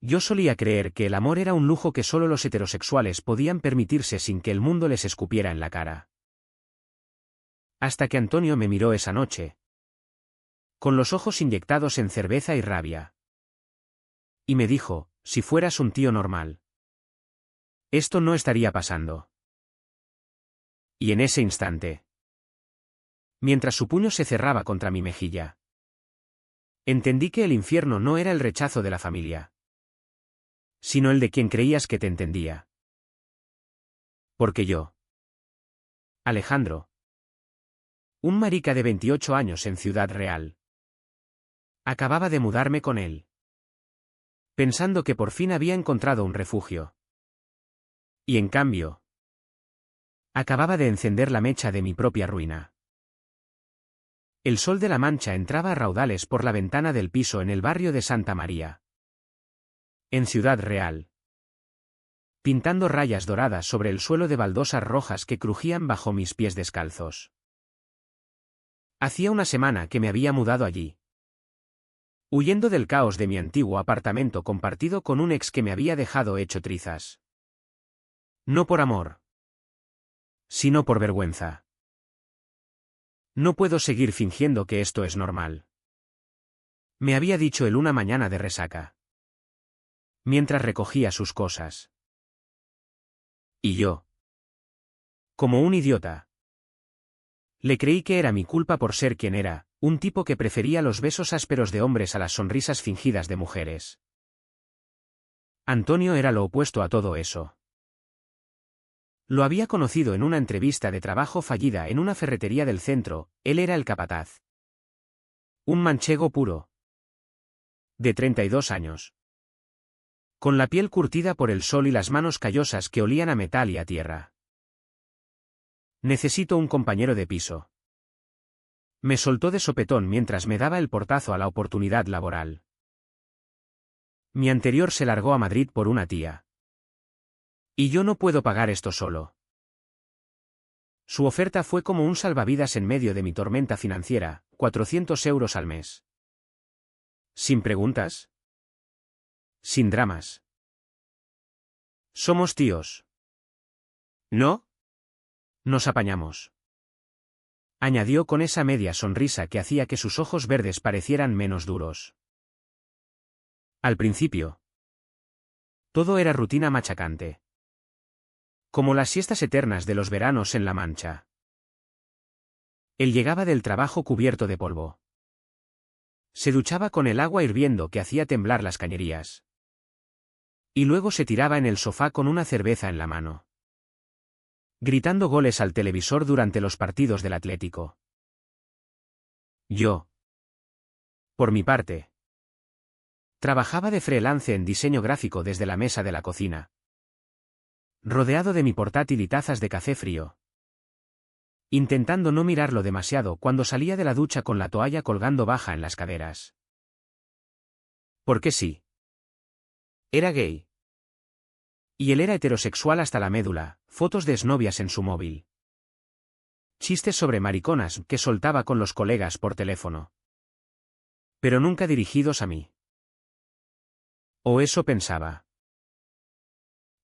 Yo solía creer que el amor era un lujo que solo los heterosexuales podían permitirse sin que el mundo les escupiera en la cara. Hasta que Antonio me miró esa noche, con los ojos inyectados en cerveza y rabia. Y me dijo, si fueras un tío normal, esto no estaría pasando. Y en ese instante, mientras su puño se cerraba contra mi mejilla, entendí que el infierno no era el rechazo de la familia, sino el de quien creías que te entendía. Porque yo, Alejandro, un marica de 28 años en Ciudad Real, acababa de mudarme con él, pensando que por fin había encontrado un refugio. Y en cambio, acababa de encender la mecha de mi propia ruina. El sol de la Mancha entraba a raudales por la ventana del piso en el barrio de Santa María, en Ciudad Real, pintando rayas doradas sobre el suelo de baldosas rojas que crujían bajo mis pies descalzos. Hacía una semana que me había mudado allí, huyendo del caos de mi antiguo apartamento compartido con un ex que me había dejado hecho trizas. No por amor, sino por vergüenza. No puedo seguir fingiendo que esto es normal, me había dicho él una mañana de resaca, mientras recogía sus cosas. Y yo, como un idiota, le creí que era mi culpa por ser quien era, un tipo que prefería los besos ásperos de hombres a las sonrisas fingidas de mujeres. Antonio era lo opuesto a todo eso. Lo había conocido en una entrevista de trabajo fallida en una ferretería del centro, él era el capataz. Un manchego puro, de 32 años. Con la piel curtida por el sol y las manos callosas que olían a metal y a tierra. Necesito un compañero de piso. Me soltó de sopetón mientras me daba el portazo a la oportunidad laboral. Mi anterior se largó a Madrid por una tía. Y yo no puedo pagar esto solo. Su oferta fue como un salvavidas en medio de mi tormenta financiera, 400 euros al mes. Sin preguntas. Sin dramas. Somos tíos. ¿No? Nos apañamos. Añadió con esa media sonrisa que hacía que sus ojos verdes parecieran menos duros. Al principio, todo era rutina machacante. Como las siestas eternas de los veranos en La Mancha. Él llegaba del trabajo cubierto de polvo. Se duchaba con el agua hirviendo que hacía temblar las cañerías. Y luego se tiraba en el sofá con una cerveza en la mano, gritando goles al televisor durante los partidos del Atlético. Yo, por mi parte, trabajaba de freelance en diseño gráfico desde la mesa de la cocina, rodeado de mi portátil y tazas de café frío, intentando no mirarlo demasiado cuando salía de la ducha con la toalla colgando baja en las caderas. Porque sí. Era gay. Y él era heterosexual hasta la médula, fotos de exnovias en su móvil. Chistes sobre mariconas que soltaba con los colegas por teléfono. Pero nunca dirigidos a mí. O eso pensaba.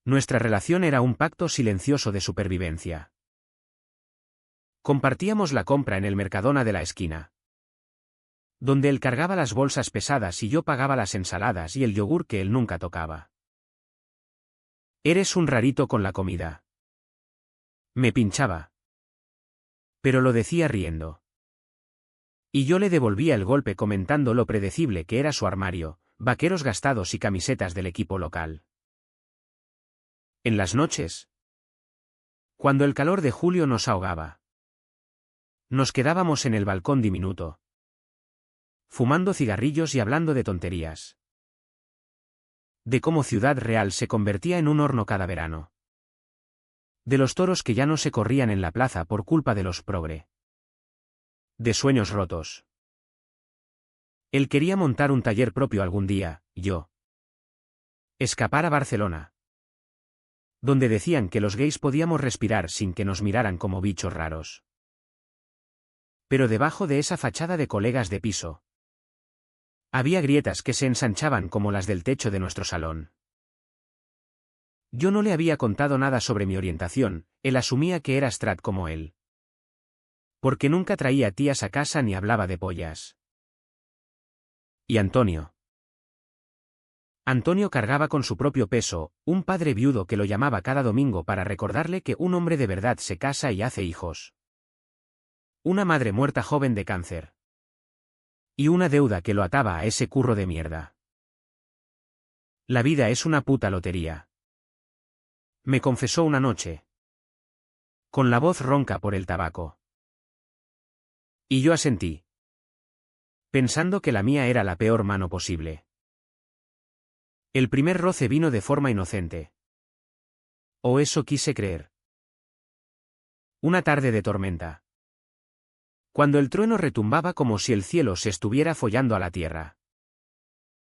Nuestra relación era un pacto silencioso de supervivencia. Compartíamos la compra en el Mercadona de la esquina, donde él cargaba las bolsas pesadas y yo pagaba las ensaladas y el yogur que él nunca tocaba. Eres un rarito con la comida. Me pinchaba. Pero lo decía riendo. Y yo le devolvía el golpe comentando lo predecible que era su armario, vaqueros gastados y camisetas del equipo local. En las noches, cuando el calor de julio nos ahogaba, nos quedábamos en el balcón diminuto, fumando cigarrillos y hablando de tonterías. De cómo Ciudad Real se convertía en un horno cada verano. De los toros que ya no se corrían en la plaza por culpa de los progre. De sueños rotos. Él quería montar un taller propio algún día, y yo escapar a Barcelona, donde decían que los gays podíamos respirar sin que nos miraran como bichos raros. Pero debajo de esa fachada de colegas de piso, Había grietas que se ensanchaban como las del techo de nuestro salón. Yo no le había contado nada sobre mi orientación, él asumía que era Strat como él. Porque nunca traía tías a casa ni hablaba de pollas. ¿Y Antonio? Antonio cargaba con su propio peso, un padre viudo que lo llamaba cada domingo para recordarle que un hombre de verdad se casa y hace hijos. Una madre muerta joven de cáncer. Y una deuda que lo ataba a ese curro de mierda. La vida es una puta lotería. Me confesó una noche. Con la voz ronca por el tabaco. Y yo asentí. Pensando que la mía era la peor mano posible. El primer roce vino de forma inocente. O eso quise creer. Una tarde de tormenta. Cuando el trueno retumbaba como si el cielo se estuviera follando a la tierra.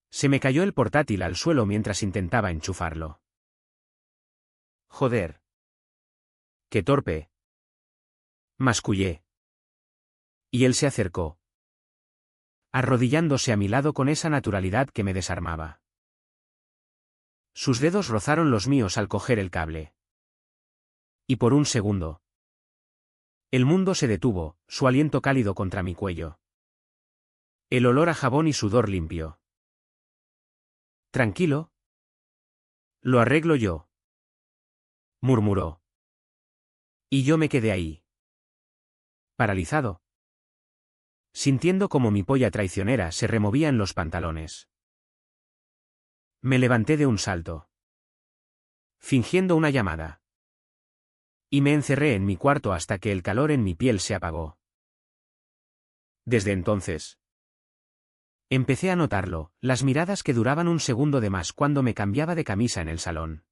Se me cayó el portátil al suelo mientras intentaba enchufarlo. Joder. ¡Qué torpe! Mascullé. Y él se acercó. Arrodillándose a mi lado con esa naturalidad que me desarmaba. Sus dedos rozaron los míos al coger el cable. Y por un segundo. El mundo se detuvo, su aliento cálido contra mi cuello. El olor a jabón y sudor limpio. ¿Tranquilo? Lo arreglo yo. Murmuró. Y yo me quedé ahí. Paralizado. Sintiendo como mi polla traicionera se removía en los pantalones. Me levanté de un salto. Fingiendo una llamada. Y me encerré en mi cuarto hasta que el calor en mi piel se apagó. Desde entonces. Empecé a notarlo, las miradas que duraban un segundo de más cuando me cambiaba de camisa en el salón.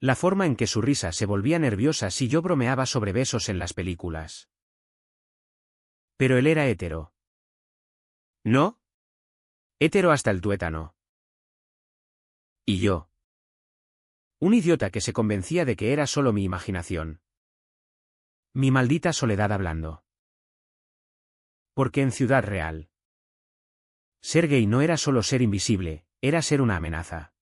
La forma en que su risa se volvía nerviosa si yo bromeaba sobre besos en las películas. Pero él era hétero. ¿No? Hétero hasta el tuétano. ¿Y yo? Un idiota que se convencía de que era solo mi imaginación. Mi maldita soledad hablando. Porque en Ciudad Real. Ser gay no era solo ser invisible, era ser una amenaza.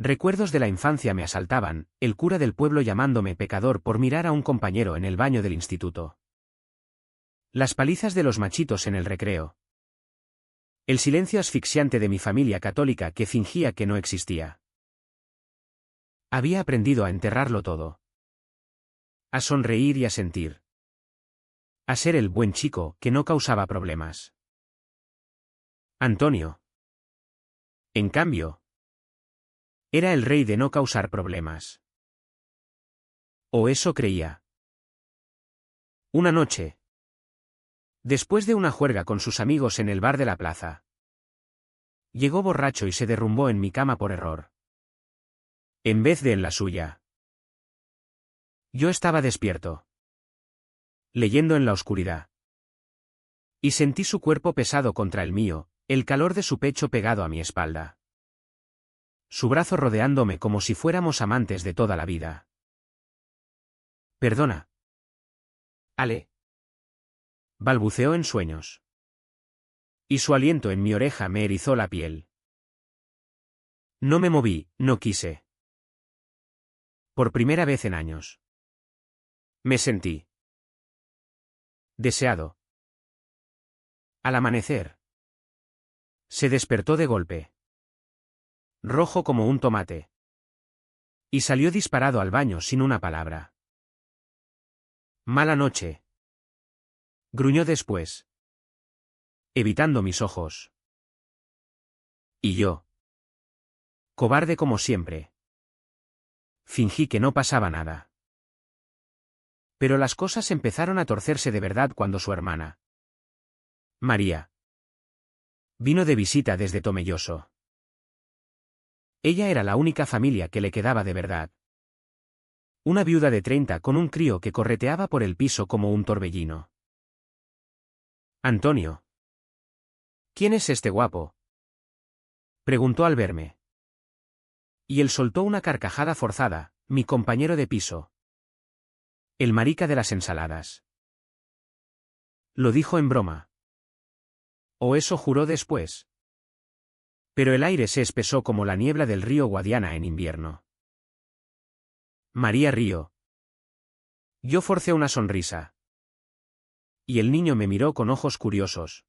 Recuerdos de la infancia me asaltaban, el cura del pueblo llamándome pecador por mirar a un compañero en el baño del instituto. Las palizas de los machitos en el recreo. El silencio asfixiante de mi familia católica que fingía que no existía. Había aprendido a enterrarlo todo. A sonreír y a sentir. A ser el buen chico que no causaba problemas. Antonio. En cambio, era el rey de no causar problemas. O eso creía. Una noche. Después de una juerga con sus amigos en el bar de la plaza. Llegó borracho y se derrumbó en mi cama por error. En vez de en la suya. Yo estaba despierto. Leyendo en la oscuridad. Y sentí su cuerpo pesado contra el mío, el calor de su pecho pegado a mi espalda. Su brazo rodeándome como si fuéramos amantes de toda la vida. Perdona. Ale. Balbuceó en sueños. Y su aliento en mi oreja me erizó la piel. No me moví, no quise. Por primera vez en años. Me sentí deseado. Al amanecer. Se despertó de golpe. Rojo como un tomate. Y salió disparado al baño sin una palabra. Mala noche. Gruñó después. Evitando mis ojos. Y yo. Cobarde como siempre. Fingí que no pasaba nada. Pero las cosas empezaron a torcerse de verdad cuando su hermana, María, vino de visita desde Tomelloso. Ella era la única familia que le quedaba de verdad. Una viuda de 30 con un crío que correteaba por el piso como un torbellino. Antonio. ¿Quién es este guapo? Preguntó al verme. Y él soltó una carcajada forzada, mi compañero de piso. El marica de las ensaladas. Lo dijo en broma. O eso juró después. Pero el aire se espesó como la niebla del río Guadiana en invierno. María rió. Yo forcé una sonrisa. Y el niño me miró con ojos curiosos.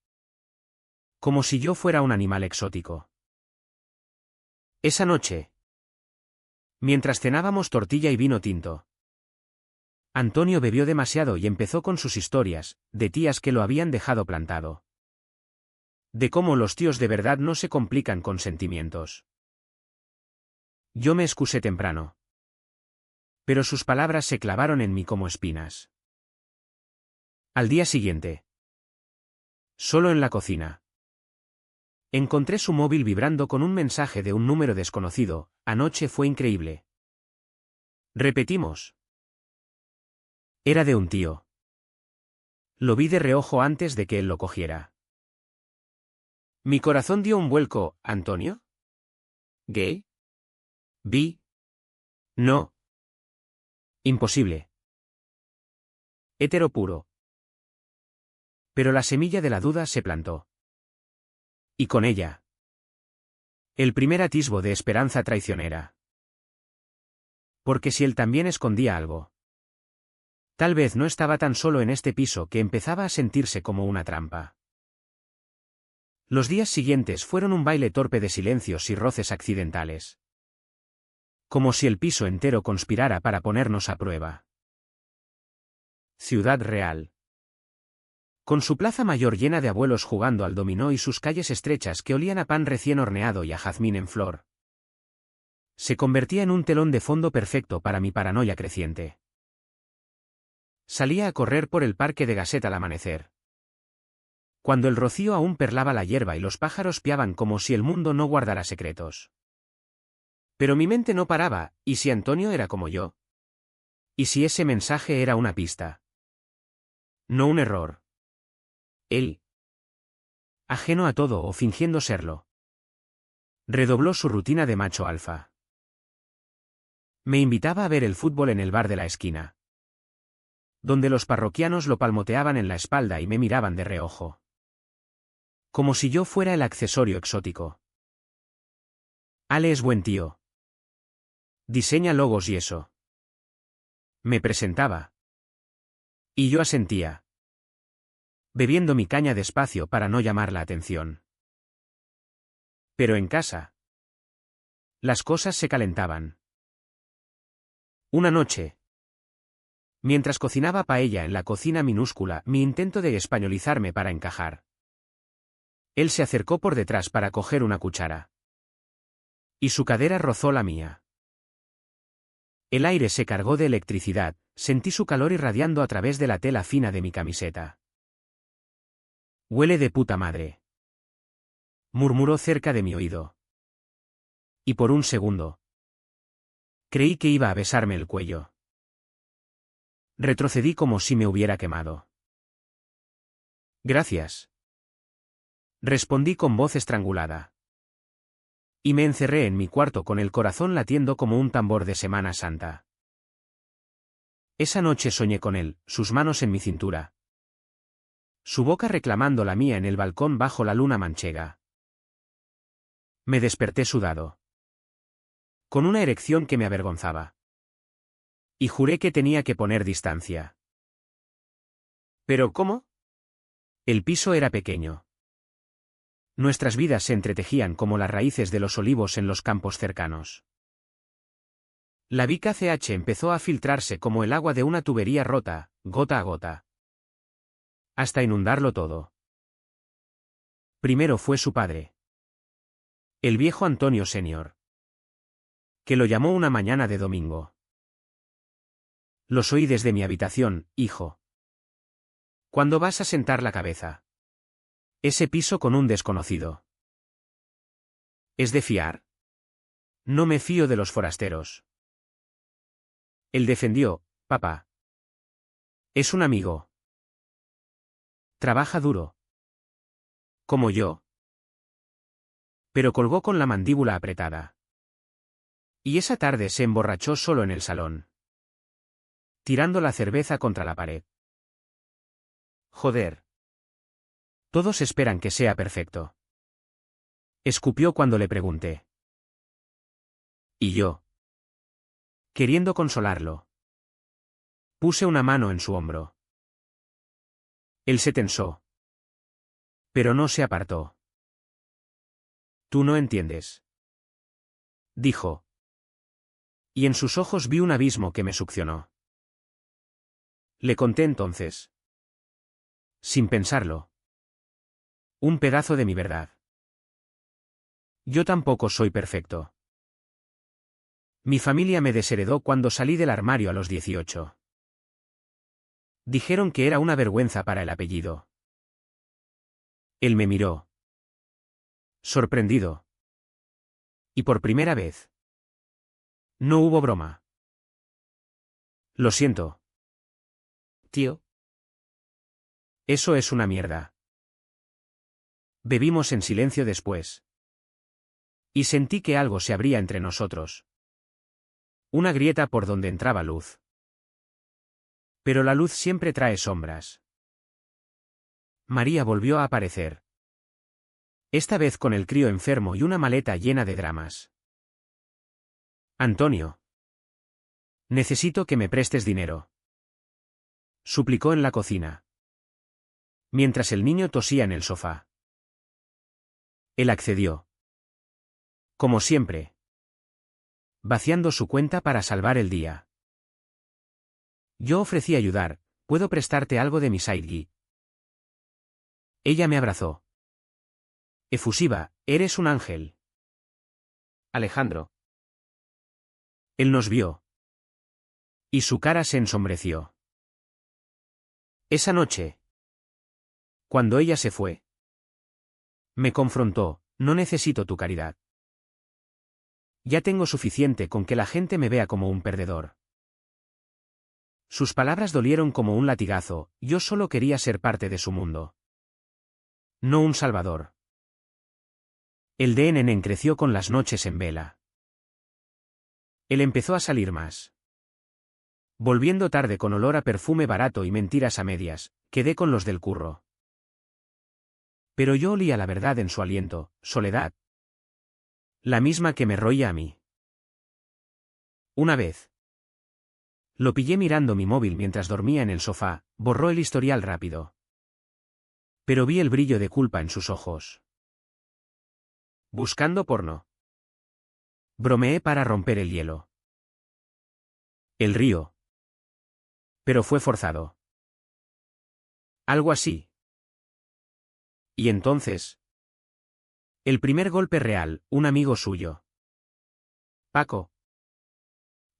Como si yo fuera un animal exótico. Esa noche, mientras cenábamos tortilla y vino tinto, Antonio bebió demasiado y empezó con sus historias, de tías que lo habían dejado plantado. De cómo los tíos de verdad no se complican con sentimientos. Yo me excusé temprano. Pero sus palabras se clavaron en mí como espinas. Al día siguiente. Solo en la cocina. Encontré su móvil vibrando con un mensaje de un número desconocido. Anoche fue increíble. Repetimos. Era de un tío. Lo vi de reojo antes de que él lo cogiera. Mi corazón dio un vuelco. ¿Antonio? ¿Gay? ¿Bi? No. Imposible. Hétero puro. Pero la semilla de la duda se plantó. Y con ella, el primer atisbo de esperanza traicionera. Porque si él también escondía algo, tal vez no estaba tan solo en este piso que empezaba a sentirse como una trampa. Los días siguientes fueron un baile torpe de silencios y roces accidentales. Como si el piso entero conspirara para ponernos a prueba. Ciudad Real. Con su plaza mayor llena de abuelos jugando al dominó y sus calles estrechas que olían a pan recién horneado y a jazmín en flor, se convertía en un telón de fondo perfecto para mi paranoia creciente. Salía a correr por el parque de Gasset al amanecer. Cuando el rocío aún perlaba la hierba y los pájaros piaban como si el mundo no guardara secretos. Pero mi mente no paraba, ¿y si Antonio era como yo? ¿Y si ese mensaje era una pista? No un error. Él, ajeno a todo o fingiendo serlo, redobló su rutina de macho alfa. Me invitaba a ver el fútbol en el bar de la esquina, donde los parroquianos lo palmoteaban en la espalda y me miraban de reojo. Como si yo fuera el accesorio exótico. Ale es buen tío. Diseña logos y eso. Me presentaba. Y yo asentía, bebiendo mi caña despacio para no llamar la atención. Pero en casa, las cosas se calentaban. Una noche, mientras cocinaba paella en la cocina minúscula, mi intento de españolizarme para encajar, él se acercó por detrás para coger una cuchara. Y su cadera rozó la mía. El aire se cargó de electricidad, sentí su calor irradiando a través de la tela fina de mi camiseta. Huele de puta madre, murmuró cerca de mi oído. Y por un segundo, creí que iba a besarme el cuello. Retrocedí como si me hubiera quemado. Gracias. Respondí con voz estrangulada. Y me encerré en mi cuarto con el corazón latiendo como un tambor de Semana Santa. Esa noche soñé con él, sus manos en mi cintura. Su boca reclamando la mía en el balcón bajo la luna manchega. Me desperté sudado. Con una erección que me avergonzaba. Y juré que tenía que poner distancia. ¿Pero cómo? El piso era pequeño. Nuestras vidas se entretejían como las raíces de los olivos en los campos cercanos. La Vica CH empezó a filtrarse como el agua de una tubería rota, gota a gota. Hasta inundarlo todo. Primero fue su padre. El viejo Antonio Senior. Que lo llamó una mañana de domingo. Los oí desde mi habitación, hijo. ¿Cuándo vas a sentar la cabeza? Ese piso con un desconocido. ¿Es de fiar? No me fío de los forasteros. Él defendió, papá. Es un amigo. Trabaja duro. Como yo. Pero colgó con la mandíbula apretada. Y esa tarde se emborrachó solo en el salón. Tirando la cerveza contra la pared. Joder. Todos esperan que sea perfecto. Escupió cuando le pregunté. ¿Y yo? Queriendo consolarlo. Puse una mano en su hombro. Él se tensó. Pero no se apartó. Tú no entiendes. Dijo. Y en sus ojos vi un abismo que me succionó. Le conté entonces. Sin pensarlo. Un pedazo de mi verdad. Yo tampoco soy perfecto. Mi familia me desheredó cuando salí del armario a los 18. Dijeron que era una vergüenza para el apellido. Él me miró. Sorprendido. Y por primera vez. No hubo broma. Lo siento. Tío. Eso es una mierda. Bebimos en silencio después. Y sentí que algo se abría entre nosotros. Una grieta por donde entraba luz. Pero la luz siempre trae sombras. María volvió a aparecer. Esta vez con el crío enfermo y una maleta llena de dramas. Antonio. Necesito que me prestes dinero. Suplicó en la cocina. Mientras el niño tosía en el sofá. Él accedió. Como siempre. Vaciando su cuenta para salvar el día. Yo ofrecí ayudar. ¿Puedo prestarte algo de mi Saidgi? Ella me abrazó. Efusiva, eres un ángel. Alejandro. Él nos vio. Y su cara se ensombreció. Esa noche. Cuando ella se fue. Me confrontó, no necesito tu caridad. Ya tengo suficiente con que la gente me vea como un perdedor. Sus palabras dolieron como un latigazo, yo solo quería ser parte de su mundo. No un salvador. El DNN creció con las noches en vela. Él empezó a salir más. Volviendo tarde con olor a perfume barato y mentiras a medias, quedé con los del curro. Pero yo olía la verdad en su aliento, soledad. La misma que me roía a mí. Una vez. Lo pillé mirando mi móvil mientras dormía en el sofá, borró el historial rápido. Pero vi el brillo de culpa en sus ojos. Buscando porno. Bromeé para romper el hielo. El río. Pero fue forzado. Algo así. Y entonces. El primer golpe real, un amigo suyo. Paco.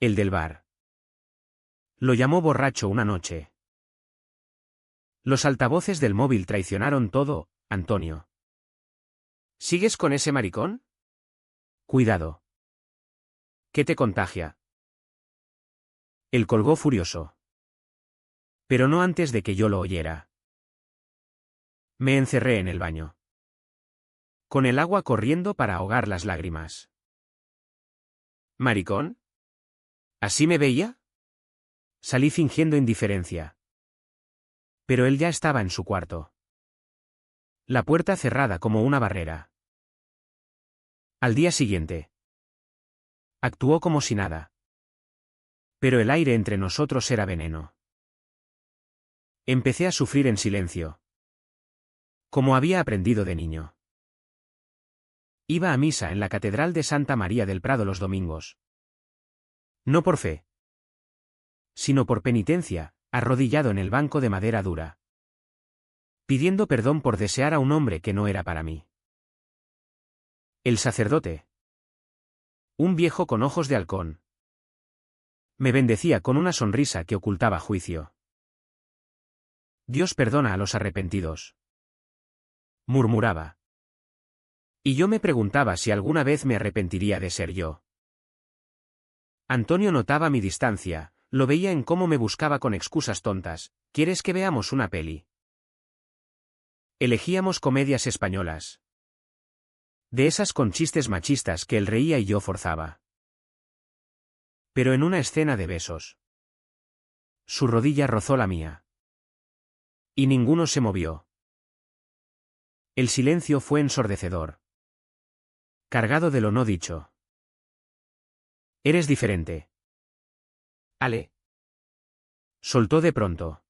El del bar. Lo llamó borracho una noche. Los altavoces del móvil traicionaron todo, Antonio. ¿Sigues con ese maricón? Cuidado. ¿Qué te contagia? Él colgó furioso. Pero no antes de que yo lo oyera. Me encerré en el baño. Con el agua corriendo para ahogar las lágrimas. ¿Maricón? ¿Así me veía? Salí fingiendo indiferencia. Pero él ya estaba en su cuarto. La puerta cerrada como una barrera. Al día siguiente. Actuó como si nada. Pero el aire entre nosotros era veneno. Empecé a sufrir en silencio. Como había aprendido de niño. Iba a misa en la Catedral de Santa María del Prado los domingos. No por fe. Sino por penitencia, arrodillado en el banco de madera dura. Pidiendo perdón por desear a un hombre que no era para mí. El sacerdote. Un viejo con ojos de halcón. Me bendecía con una sonrisa que ocultaba juicio. Dios perdona a los arrepentidos. Murmuraba. Y yo me preguntaba si alguna vez me arrepentiría de ser yo. Antonio notaba mi distancia, lo veía en cómo me buscaba con excusas tontas. ¿Quieres que veamos una peli? Elegíamos comedias españolas. De esas con chistes machistas que él reía y yo forzaba. Pero en una escena de besos. Su rodilla rozó la mía. Y ninguno se movió. El silencio fue ensordecedor. Cargado de lo no dicho. Eres diferente. Ale. Soltó de pronto.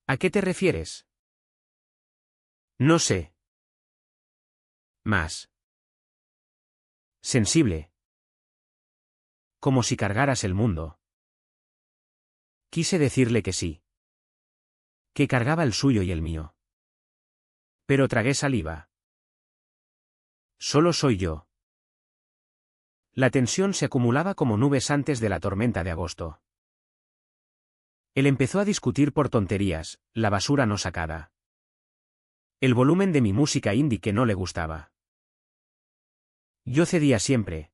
¿A qué te refieres? No sé. Más. Sensible. Como si cargaras el mundo. Quise decirle que sí. Que cargaba el suyo y el mío. Pero tragué saliva. Solo soy yo. La tensión se acumulaba como nubes antes de la tormenta de agosto. Él empezó a discutir por tonterías, la basura no sacada. El volumen de mi música indie que no le gustaba. Yo cedía siempre.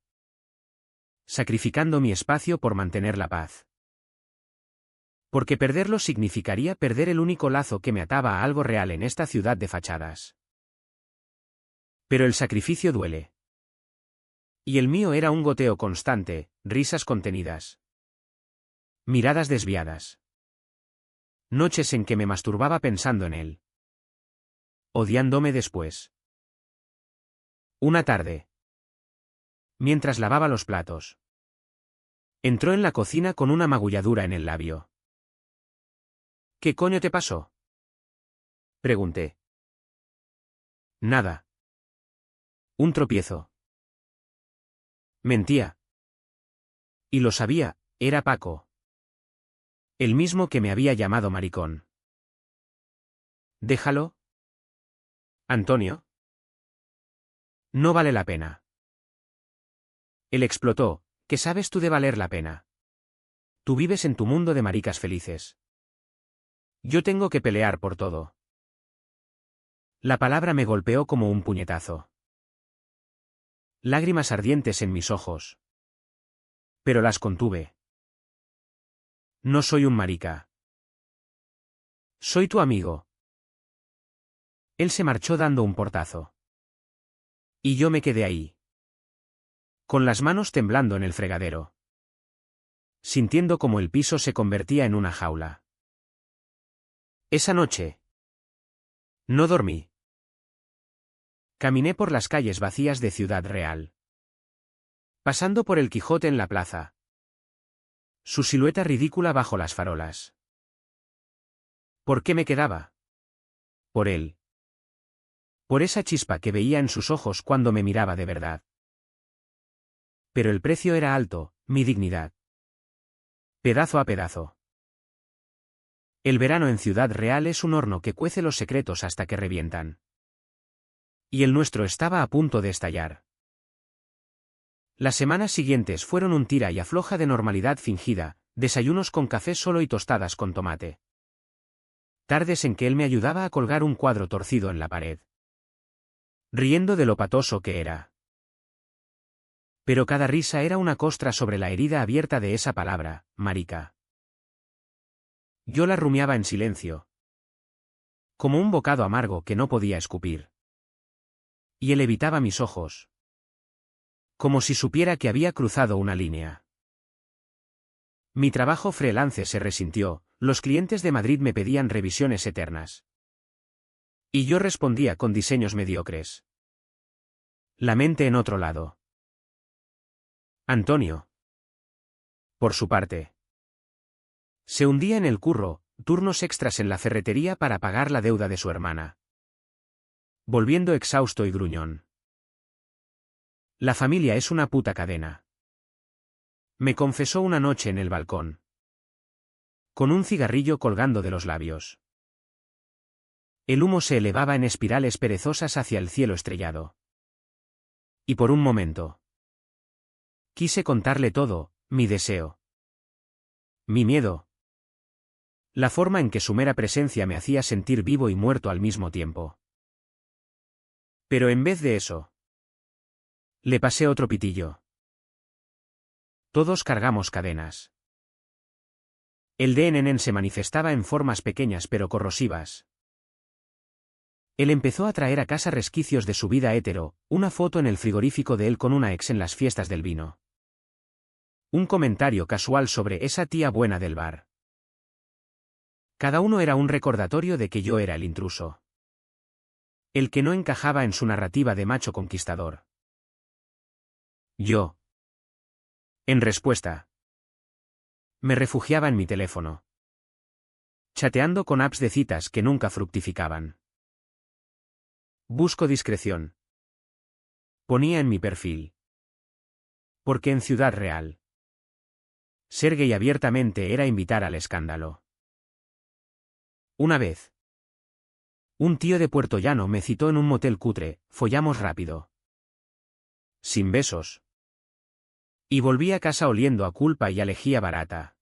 Sacrificando mi espacio por mantener la paz. Porque perderlo significaría perder el único lazo que me ataba a algo real en esta ciudad de fachadas. Pero el sacrificio duele. Y el mío era un goteo constante, risas contenidas. Miradas desviadas. Noches en que me masturbaba pensando en él. Odiándome después. Una tarde. Mientras lavaba los platos. Entró en la cocina con una magulladura en el labio. ¿Qué coño te pasó? Pregunté. Nada. Un tropiezo. Mentía. Y lo sabía, era Paco. El mismo que me había llamado maricón. Déjalo. Antonio. No vale la pena. Él explotó. ¿Qué sabes tú de valer la pena? Tú vives en tu mundo de maricas felices. Yo tengo que pelear por todo. La palabra me golpeó como un puñetazo. Lágrimas ardientes en mis ojos. Pero las contuve. No soy un marica. Soy tu amigo. Él se marchó dando un portazo. Y yo me quedé ahí. Con las manos temblando en el fregadero. Sintiendo como el piso se convertía en una jaula. Esa noche. No dormí. Caminé por las calles vacías de Ciudad Real. Pasando por el Quijote en la plaza. Su silueta ridícula bajo las farolas. ¿Por qué me quedaba? Por él. Por esa chispa que veía en sus ojos cuando me miraba de verdad. Pero el precio era alto, mi dignidad. Pedazo a pedazo. El verano en Ciudad Real es un horno que cuece los secretos hasta que revientan. Y el nuestro estaba a punto de estallar. Las semanas siguientes fueron un tira y afloja de normalidad fingida, desayunos con café solo y tostadas con tomate. Tardes en que él me ayudaba a colgar un cuadro torcido en la pared. Riendo de lo patoso que era. Pero cada risa era una costra sobre la herida abierta de esa palabra, marica. Yo la rumiaba en silencio. Como un bocado amargo que no podía escupir. Y él evitaba mis ojos. Como si supiera que había cruzado una línea. Mi trabajo freelance se resintió, los clientes de Madrid me pedían revisiones eternas. Y yo respondía con diseños mediocres. La mente en otro lado. Antonio. Por su parte. Se hundía en el curro, turnos extras en la ferretería para pagar la deuda de su hermana. Volviendo exhausto y gruñón. La familia es una puta cadena. Me confesó una noche en el balcón. Con un cigarrillo colgando de los labios. El humo se elevaba en espirales perezosas hacia el cielo estrellado. Y por un momento. Quise contarle todo, mi deseo. Mi miedo. La forma en que su mera presencia me hacía sentir vivo y muerto al mismo tiempo. Pero en vez de eso. Le pasé otro pitillo. Todos cargamos cadenas. El DNN se manifestaba en formas pequeñas pero corrosivas. Él empezó a traer a casa resquicios de su vida hétero, una foto en el frigorífico de él con una ex en las fiestas del vino. Un comentario casual sobre esa tía buena del bar. Cada uno era un recordatorio de que yo era el intruso. El que no encajaba en su narrativa de macho conquistador. Yo. En respuesta. Me refugiaba en mi teléfono. Chateando con apps de citas que nunca fructificaban. Busco discreción. Ponía en mi perfil. Porque en Ciudad Real. Ser gay abiertamente era invitar al escándalo. Una vez. Un tío de Puerto Llano me citó en un motel cutre, follamos rápido. Sin besos. Y volví a casa oliendo a culpa y a lejía barata.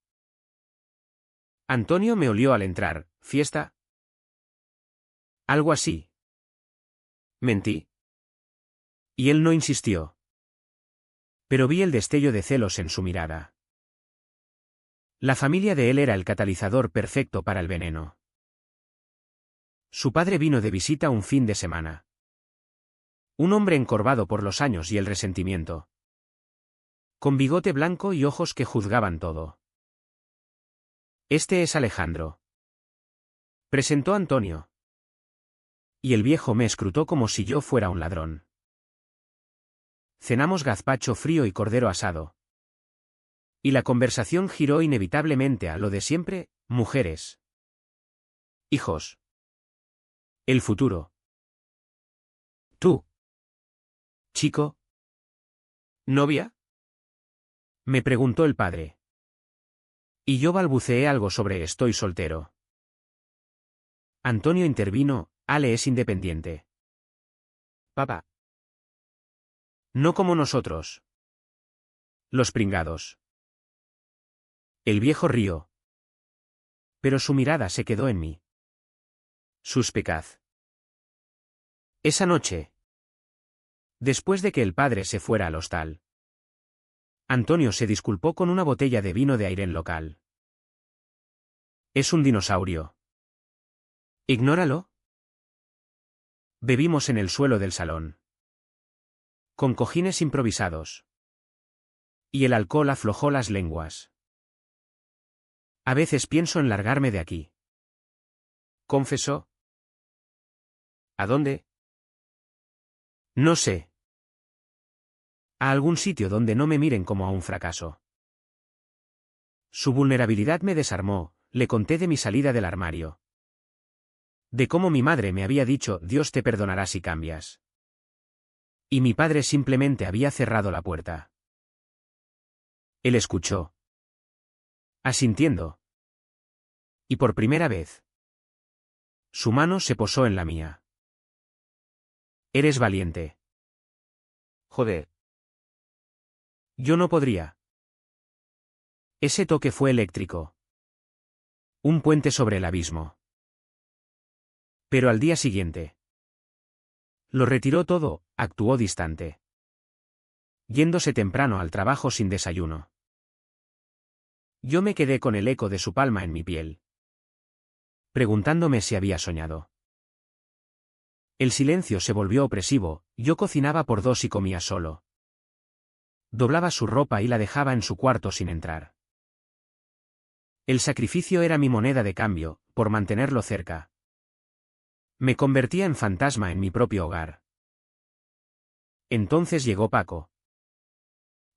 Antonio me olió al entrar, ¿fiesta? Algo así. Mentí. Y él no insistió. Pero vi el destello de celos en su mirada. La familia de él era el catalizador perfecto para el veneno. Su padre vino de visita un fin de semana. Un hombre encorvado por los años y el resentimiento. Con bigote blanco y ojos que juzgaban todo. Este es Alejandro. Presentó Antonio. Y el viejo me escrutó como si yo fuera un ladrón. Cenamos gazpacho frío y cordero asado. Y la conversación giró inevitablemente a lo de siempre, mujeres. Hijos. El futuro. ¿Tú? ¿Chico? ¿Novia? Me preguntó el padre. Y yo balbuceé algo sobre estoy soltero. Antonio intervino, Ale es independiente. Papá. No como nosotros. Los pringados. El viejo rió. Pero su mirada se quedó en mí. Suspicaz. Esa noche. Después de que el padre se fuera al hostal. Antonio se disculpó con una botella de vino de Airen local. Es un dinosaurio. Ignóralo. Bebimos en el suelo del salón. Con cojines improvisados. Y el alcohol aflojó las lenguas. A veces pienso en largarme de aquí. Confesó. ¿A dónde? No sé. A algún sitio donde no me miren como a un fracaso. Su vulnerabilidad me desarmó, le conté de mi salida del armario. De cómo mi madre me había dicho, Dios te perdonará si cambias. Y mi padre simplemente había cerrado la puerta. Él escuchó. Asintiendo. Y por primera vez. Su mano se posó en la mía. Eres valiente. Joder. Yo no podría. Ese toque fue eléctrico. Un puente sobre el abismo. Pero al día siguiente. Lo retiró todo, actuó distante. Yéndose temprano al trabajo sin desayuno. Yo me quedé con el eco de su palma en mi piel. Preguntándome si había soñado. El silencio se volvió opresivo, yo cocinaba por dos y comía solo. Doblaba su ropa y la dejaba en su cuarto sin entrar. El sacrificio era mi moneda de cambio, por mantenerlo cerca. Me convertía en fantasma en mi propio hogar. Entonces llegó Paco.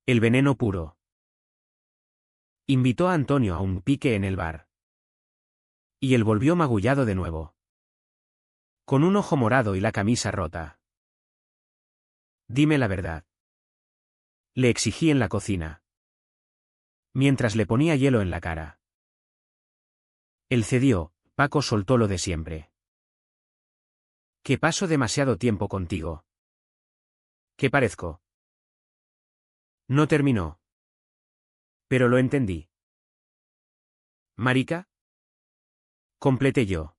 El veneno puro. Invitó a Antonio a un pique en el bar. Y él volvió magullado de nuevo. Con un ojo morado y la camisa rota. Dime la verdad. Le exigí en la cocina. Mientras le ponía hielo en la cara. Él cedió, Paco soltó lo de siempre. Que paso demasiado tiempo contigo. ¿Qué parezco? No terminó. Pero lo entendí. ¿Marica? Completé yo.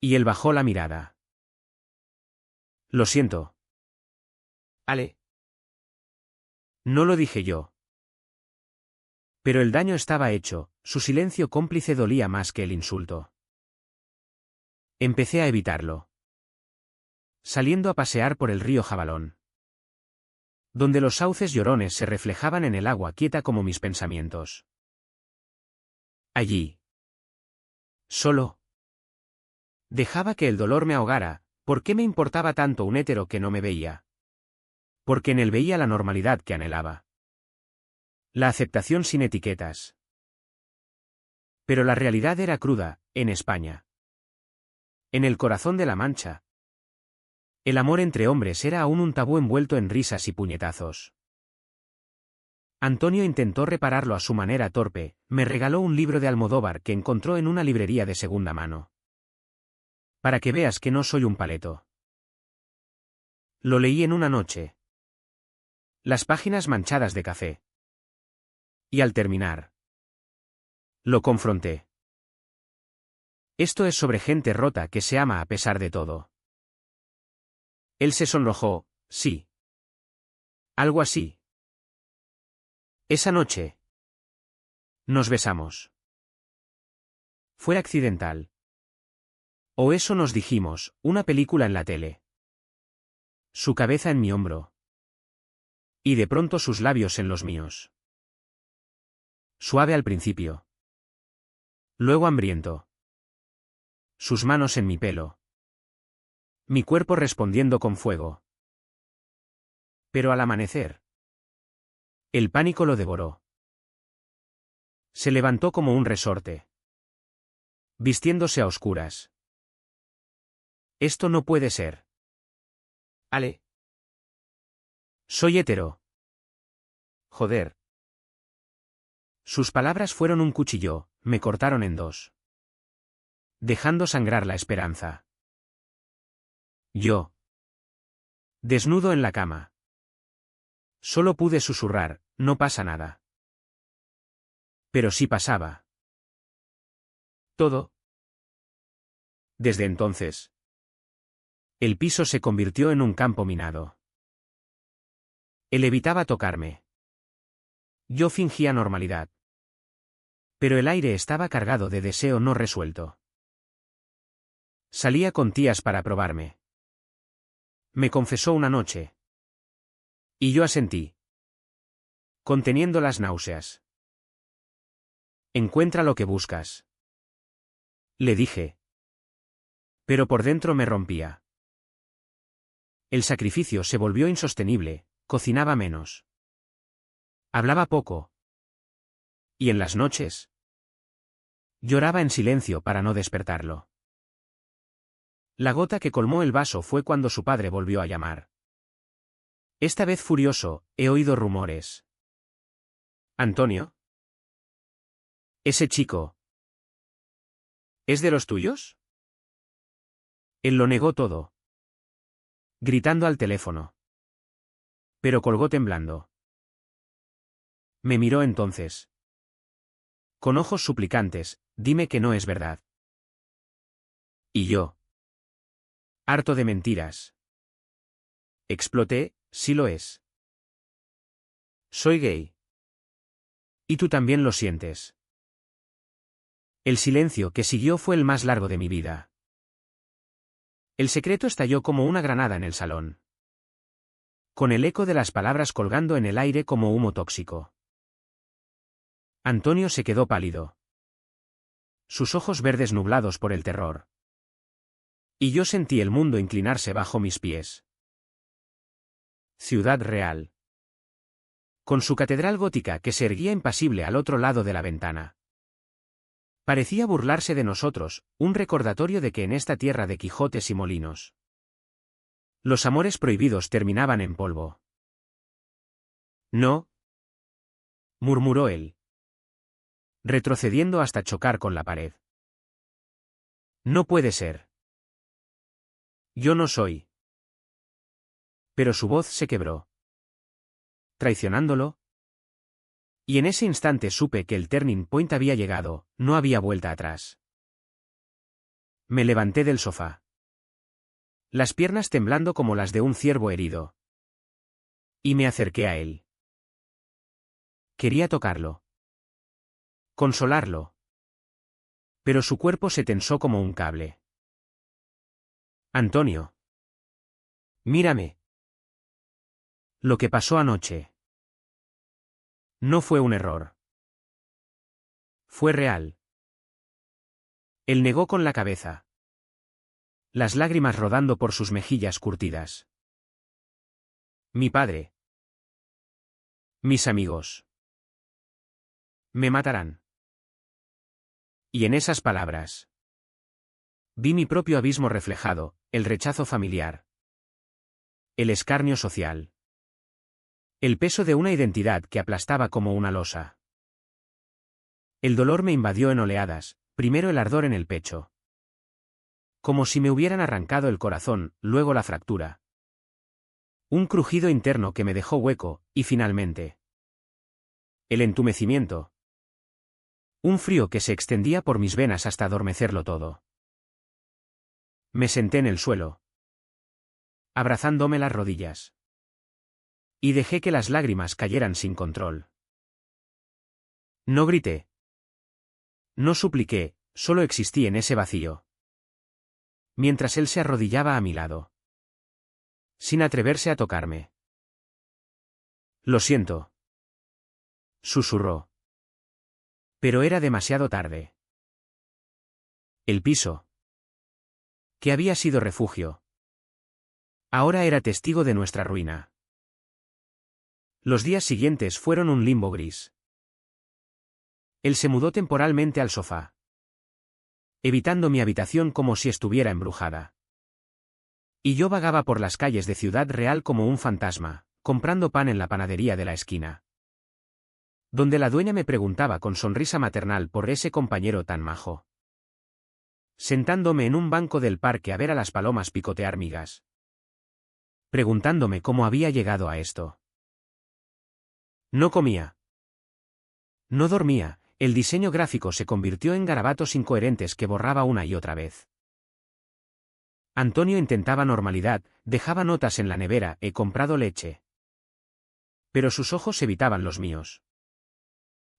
Y él bajó la mirada. Lo siento. Ale. No lo dije yo. Pero el daño estaba hecho, su silencio cómplice dolía más que el insulto. Empecé a evitarlo. Saliendo a pasear por el río Jabalón. Donde los sauces llorones se reflejaban en el agua quieta como mis pensamientos. Allí. Solo. Dejaba que el dolor me ahogara, ¿Por qué me importaba tanto un hétero que no me veía? Porque en él veía la normalidad que anhelaba. La aceptación sin etiquetas. Pero la realidad era cruda, en España. En el corazón de la Mancha. El amor entre hombres era aún un tabú envuelto en risas y puñetazos. Antonio intentó repararlo a su manera torpe, me regaló un libro de Almodóvar que encontró en una librería de segunda mano. Para que veas que no soy un paleto. Lo leí en una noche. Las páginas manchadas de café. Y al terminar, lo confronté. Esto es sobre gente rota que se ama a pesar de todo. Él se sonrojó, sí. Algo así. Esa noche. Nos besamos. Fue accidental. O eso nos dijimos, una película en la tele. Su cabeza en mi hombro. Y de pronto sus labios en los míos. Suave al principio. Luego hambriento. Sus manos en mi pelo. Mi cuerpo respondiendo con fuego. Pero al amanecer. El pánico lo devoró. Se levantó como un resorte. Vistiéndose a oscuras. Esto no puede ser. Ale. Soy hetero. Joder. Sus palabras fueron un cuchillo, me cortaron en dos. Dejando sangrar la esperanza. Yo. Desnudo en la cama. Solo pude susurrar, no pasa nada. Pero sí pasaba. Todo. Desde entonces. El piso se convirtió en un campo minado. Él evitaba tocarme. Yo fingía normalidad. Pero el aire estaba cargado de deseo no resuelto. Salía con tías para probarme. Me confesó una noche. Y yo asentí. Conteniendo las náuseas. Encuentra lo que buscas. Le dije. Pero por dentro me rompía. El sacrificio se volvió insostenible, cocinaba menos. Hablaba poco. Y en las noches. Lloraba en silencio para no despertarlo. La gota que colmó el vaso fue cuando su padre volvió a llamar. Esta vez furioso, he oído rumores. ¿Antonio? Ese chico. ¿Es de los tuyos? Él lo negó todo. Gritando al teléfono. Pero colgó temblando. Me miró entonces. Con ojos suplicantes, dime que no es verdad. Y yo. Harto de mentiras. Exploté, sí lo es. Soy gay. Y tú también lo sientes. El silencio que siguió fue el más largo de mi vida. El secreto estalló como una granada en el salón. Con el eco de las palabras colgando en el aire como humo tóxico. Antonio se quedó pálido. Sus ojos verdes nublados por el terror. Y yo sentí el mundo inclinarse bajo mis pies. Ciudad Real. Con su catedral gótica que se erguía impasible al otro lado de la ventana. Parecía burlarse de nosotros, un recordatorio de que en esta tierra de Quijotes y molinos. Los amores prohibidos terminaban en polvo. No, murmuró él. Retrocediendo hasta chocar con la pared. No puede ser. Yo no soy. Pero su voz se quebró. ¿Traicionándolo? Y en ese instante supe que el turning point había llegado, no había vuelta atrás. Me levanté del sofá. Las piernas temblando como las de un ciervo herido. Y me acerqué a él. Quería tocarlo. Consolarlo. Pero su cuerpo se tensó como un cable. Antonio. Mírame. Lo que pasó anoche. No fue un error. Fue real. Él negó con la cabeza. las lágrimas rodando por sus mejillas curtidas. Mi padre. Mis amigos. Me matarán. Y en esas palabras vi mi propio abismo reflejado, el rechazo familiar, el escarnio social, el peso de una identidad que aplastaba como una losa. El dolor me invadió en oleadas, primero el ardor en el pecho, como si me hubieran arrancado el corazón, luego la fractura. Un crujido interno que me dejó hueco, y finalmente el entumecimiento. Un frío que se extendía por mis venas hasta adormecerlo todo. Me senté en el suelo, abrazándome las rodillas. Y dejé que las lágrimas cayeran sin control. No grité. No supliqué, solo existí en ese vacío. Mientras él se arrodillaba a mi lado, sin atreverse a tocarme. Lo siento, susurró. Pero era demasiado tarde. El piso, que había sido refugio, ahora era testigo de nuestra ruina. Los días siguientes fueron un limbo gris. Él se mudó temporalmente al sofá, evitando mi habitación como si estuviera embrujada. Y yo vagaba por las calles de Ciudad Real como un fantasma, comprando pan en la panadería de la esquina, donde la dueña me preguntaba con sonrisa maternal por ese compañero tan majo. Sentándome en un banco del parque a ver a las palomas picotear migas, preguntándome cómo había llegado a esto. No comía. No dormía, el diseño gráfico se convirtió en garabatos incoherentes que borraba una y otra vez. Antonio intentaba normalidad, dejaba notas en la nevera, he comprado leche. Pero sus ojos evitaban los míos,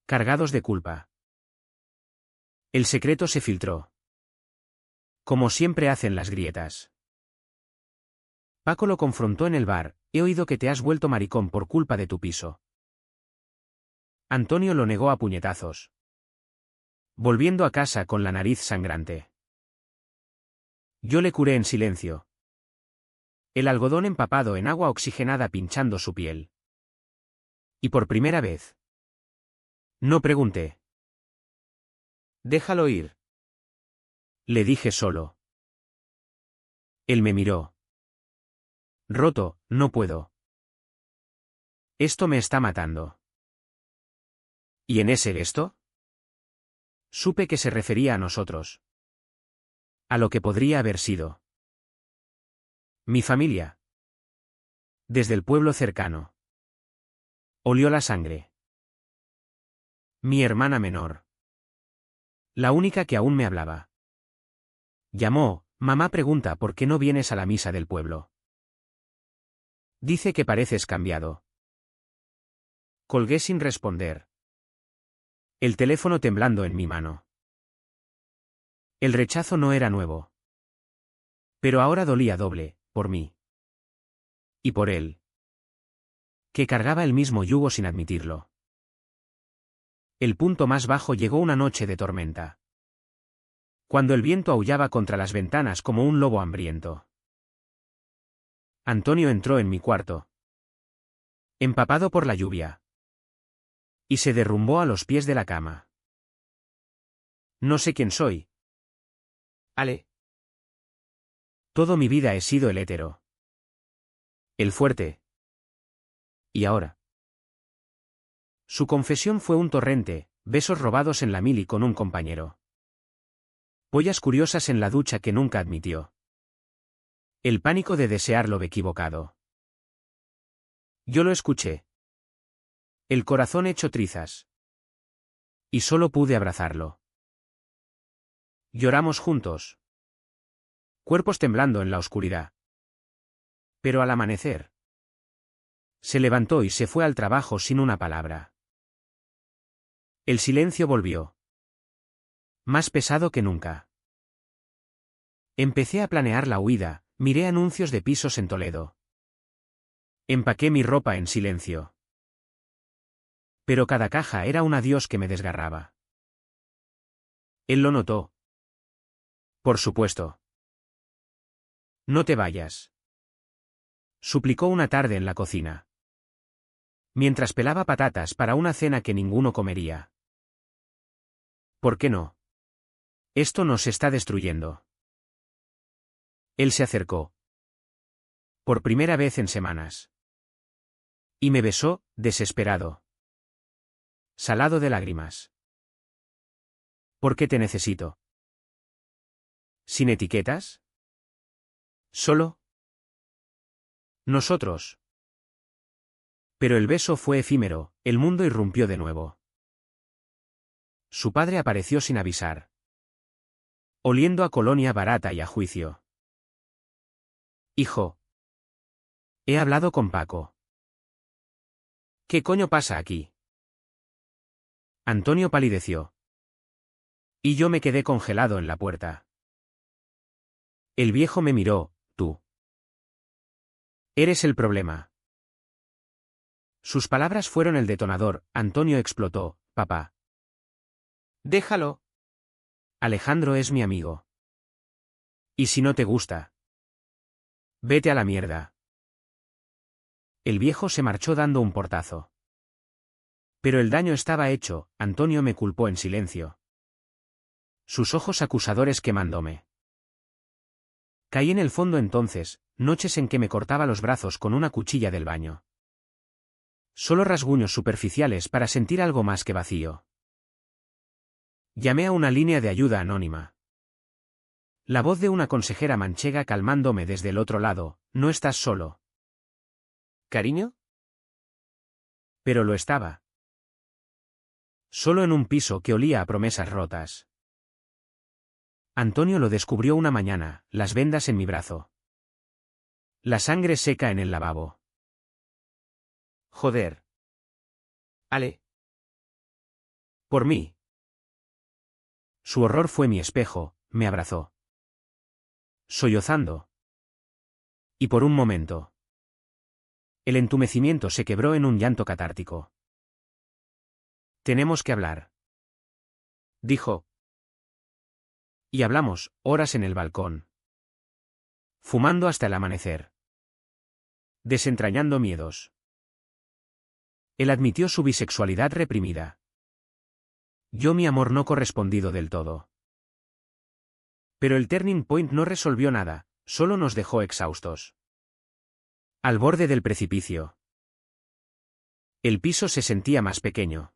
cargados de culpa. El secreto se filtró, como siempre hacen las grietas. Paco lo confrontó en el bar, he oído que te has vuelto maricón por culpa de tu piso. Antonio lo negó a puñetazos, volviendo a casa con la nariz sangrante. Yo le curé en silencio, el algodón empapado en agua oxigenada pinchando su piel. Y por primera vez, no pregunté. Déjalo ir, le dije solo. Él me miró. Roto, no puedo. Esto me está matando. ¿Y en ese gesto? Supe que se refería a nosotros. A lo que podría haber sido. Mi familia. Desde el pueblo cercano. Olió la sangre. Mi hermana menor. La única que aún me hablaba. Llamó, mamá pregunta por qué no vienes a la misa del pueblo. Dice que pareces cambiado. Colgué sin responder, el teléfono temblando en mi mano. El rechazo no era nuevo. Pero ahora dolía doble, por mí. Y por él, que cargaba el mismo yugo sin admitirlo. El punto más bajo llegó una noche de tormenta, cuando el viento aullaba contra las ventanas como un lobo hambriento. Antonio entró en mi cuarto, empapado por la lluvia, y se derrumbó a los pies de la cama. No sé quién soy. Ale. Todo mi vida he sido el hétero, el fuerte. Y ahora. Su confesión fue un torrente, besos robados en la mili con un compañero. Pollas curiosas en la ducha que nunca admitió. El pánico de desearlo equivocado. Yo lo escuché. El corazón hecho trizas. Y solo pude abrazarlo. Lloramos juntos, cuerpos temblando en la oscuridad. Pero al amanecer, se levantó y se fue al trabajo sin una palabra. El silencio volvió, más pesado que nunca. Empecé a planear la huida, miré anuncios de pisos en Toledo. Empaqué mi ropa en silencio. Pero cada caja era un adiós que me desgarraba. Él lo notó. Por supuesto. No te vayas. Suplicó una tarde en la cocina. Mientras pelaba patatas para una cena que ninguno comería. ¿Por qué no? Esto nos está destruyendo. Él se acercó. Por primera vez en semanas. Y me besó, desesperado. Salado de lágrimas. ¿Por qué te necesito? ¿Sin etiquetas? ¿Solo? Nosotros. Pero el beso fue efímero, el mundo irrumpió de nuevo. Su padre apareció sin avisar. Oliendo a colonia barata y a juicio. Hijo. He hablado con Paco. ¿Qué coño pasa aquí? Antonio palideció. Y yo me quedé congelado en la puerta. El viejo me miró, tú. Eres el problema. Sus palabras fueron el detonador. Antonio explotó, papá. Déjalo. Alejandro es mi amigo. ¿Y si no te gusta? Vete a la mierda. El viejo se marchó dando un portazo. Pero el daño estaba hecho, Antonio me culpó en silencio. Sus ojos acusadores quemándome. Caí en el fondo entonces, noches en que me cortaba los brazos con una cuchilla del baño. Solo rasguños superficiales para sentir algo más que vacío. Llamé a una línea de ayuda anónima. La voz de una consejera manchega calmándome desde el otro lado, no estás solo. ¿Cariño? Pero lo estaba. Solo en un piso que olía a promesas rotas. Antonio lo descubrió una mañana, las vendas en mi brazo. La sangre seca en el lavabo. Joder. Ale. Por mí. Su horror fue mi espejo, me abrazó. Sollozando. Y por un momento. El entumecimiento se quebró en un llanto catártico. Tenemos que hablar. Dijo. Y hablamos, horas en el balcón. Fumando hasta el amanecer. Desentrañando miedos. Él admitió su bisexualidad reprimida. Yo mi amor no correspondido del todo. Pero el turning point no resolvió nada, solo nos dejó exhaustos. Al borde del precipicio. El piso se sentía más pequeño.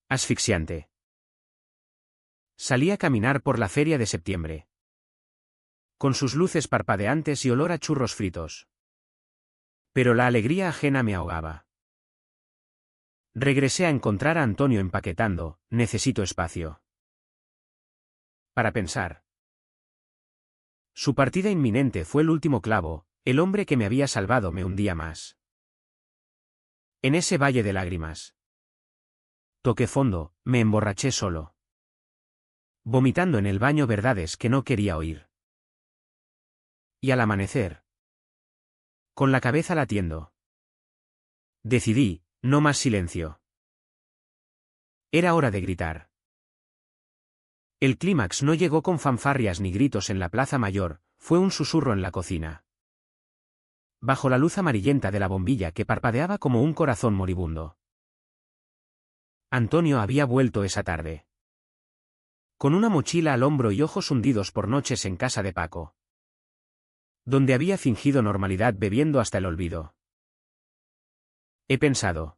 Asfixiante. Salí a caminar por la feria de septiembre. Con sus luces parpadeantes y olor a churros fritos. Pero la alegría ajena me ahogaba. Regresé a encontrar a Antonio empaquetando, necesito espacio. Para pensar. Su partida inminente fue el último clavo, el hombre que me había salvado me hundía más. En ese valle de lágrimas. Toqué fondo, me emborraché solo. Vomitando en el baño verdades que no quería oír. Y al amanecer. Con la cabeza latiendo. Decidí, no más silencio. Era hora de gritar. El clímax no llegó con fanfarrias ni gritos en la plaza mayor, fue un susurro en la cocina. Bajo la luz amarillenta de la bombilla que parpadeaba como un corazón moribundo. Antonio había vuelto esa tarde. Con una mochila al hombro y ojos hundidos por noches en casa de Paco. Donde había fingido normalidad bebiendo hasta el olvido. He pensado.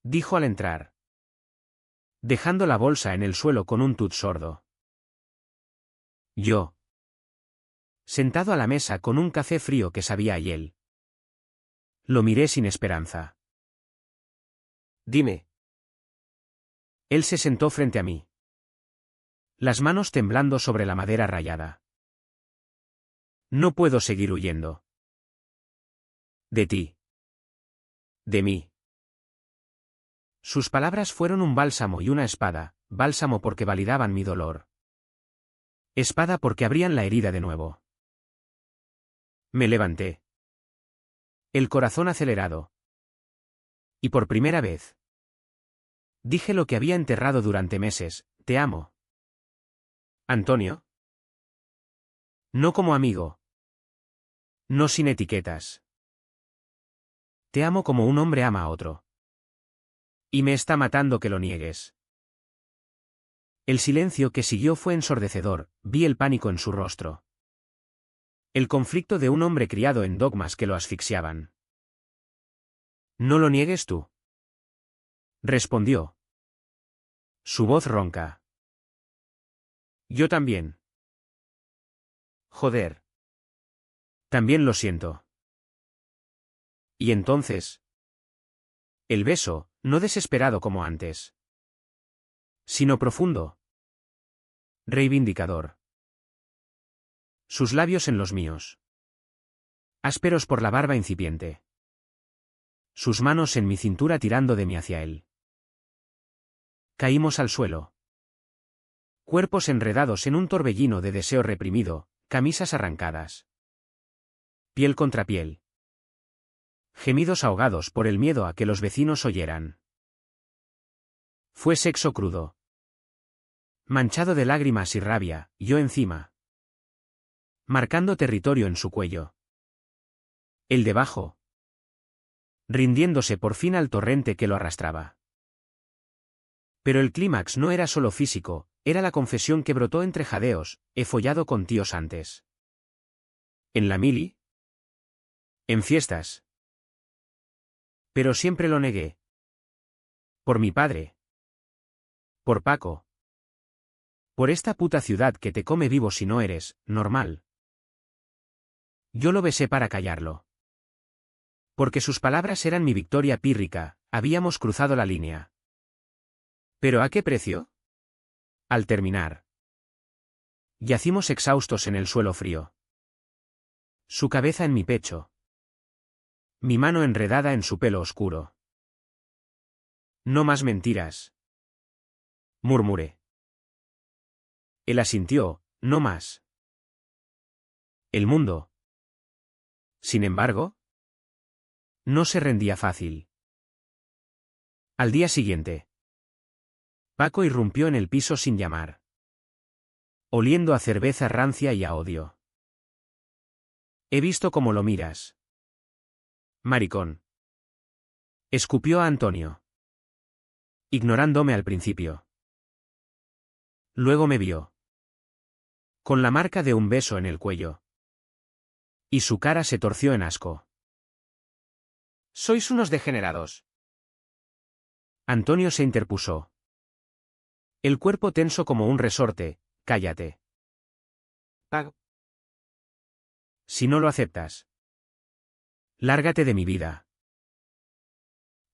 Dijo al entrar. Dejando la bolsa en el suelo con un tut sordo. Yo. Sentado a la mesa con un café frío que sabía a hiel. Lo miré sin esperanza. Dime. Él se sentó frente a mí. Las manos temblando sobre la madera rayada. No puedo seguir huyendo. De ti. De mí. Sus palabras fueron un bálsamo y una espada, bálsamo porque validaban mi dolor. Espada porque abrían la herida de nuevo. Me levanté. El corazón acelerado. Y por primera vez. Dije lo que había enterrado durante meses, te amo. Antonio. No como amigo. No sin etiquetas. Te amo como un hombre ama a otro. Y me está matando que lo niegues. El silencio que siguió fue ensordecedor, vi el pánico en su rostro. El conflicto de un hombre criado en dogmas que lo asfixiaban. No lo niegues tú. Respondió. Su voz ronca. Yo también. Joder. También lo siento. Y entonces. El beso, no desesperado como antes. Sino profundo. Reivindicador. Sus labios en los míos. Ásperos por la barba incipiente. Sus manos en mi cintura tirando de mí hacia él. Caímos al suelo. Cuerpos enredados en un torbellino de deseo reprimido, camisas arrancadas. Piel contra piel. Gemidos ahogados por el miedo a que los vecinos oyeran. Fue sexo crudo. Manchado de lágrimas y rabia, yo encima. Marcando territorio en su cuello. El debajo. Rindiéndose por fin al torrente que lo arrastraba. Pero el clímax no era solo físico, era la confesión que brotó entre jadeos: he follado con tíos antes. ¿En la mili? En fiestas. Pero siempre lo negué. Por mi padre. Por Paco. Por esta puta ciudad que te come vivo si no eres normal. Yo lo besé para callarlo. Porque sus palabras eran mi victoria pírrica, habíamos cruzado la línea. ¿Pero a qué precio? Al terminar. Yacimos exhaustos en el suelo frío. Su cabeza en mi pecho. Mi mano enredada en su pelo oscuro. No más mentiras. Murmuré. Él asintió, no más. El mundo. Sin embargo, no se rendía fácil. Al día siguiente. Paco irrumpió en el piso sin llamar. Oliendo a cerveza rancia y a odio. He visto cómo lo miras. Maricón. Escupió a Antonio. Ignorándome al principio. Luego me vio. Con la marca de un beso en el cuello. Y su cara se torció en asco. Sois unos degenerados. Antonio se interpuso. El cuerpo tenso como un resorte, cállate. Pago. Si no lo aceptas. Lárgate de mi vida.